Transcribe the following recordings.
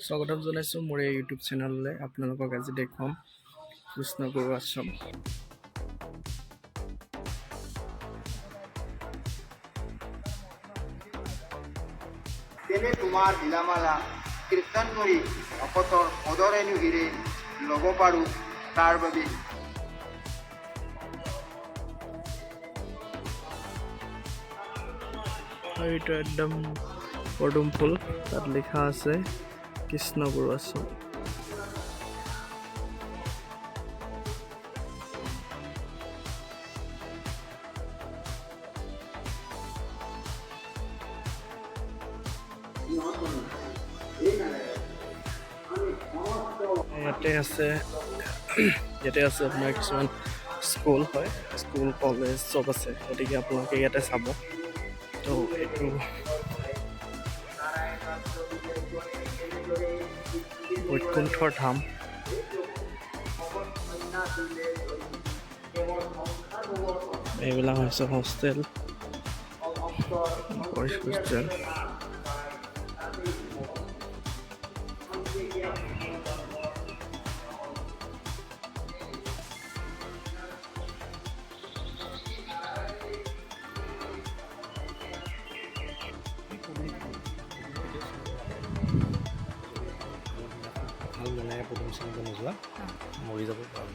স্বাগতম জনাইছোঁ মোৰ এই ইউটিউব চেনেললৈ। আপোনালোকক আজি দেখুৱাম কৃষ্ণগুৰু আশ্ৰম। তেনে তোমাৰ লীলামালা কীৰ্তন কৰি ভকতৰ পদৰেণুগিৰে ল'ব পাৰোঁ তাৰ বাবে এইটো একদম পদুম ফুল, তাত লিখা আছে কৃষ্ণগুৰু আশ্ৰম। ইয়াতে আছে আপোনাৰ কিছুমান স্কুল হয়, স্কুল কলেজ চব আছে, গতিকে আপোনালোকে ইয়াতে চাব। তো এইটো বৈকুণ্ঠৰ ধাম। এইবিলাক হৈছে হোষ্টেল, বইজ হোষ্টেল। ভাল মানে প্ৰথম শ্ৰেণীত নোযোৱা মৰি যাব পাৰে।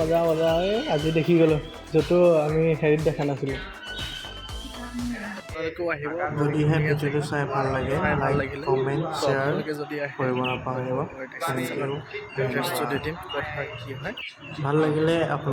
মজা মজা, আজি দেখি গ'লো য'তো আমি হেৰিত দেখা নাছিলোঁ। যদিহে ভিডিঅ'টো চাই ভাল লাগে, লাইক কমেণ্ট শ্বেয়াৰ কৰিব নাপাহৰিব। ভাল লাগিলে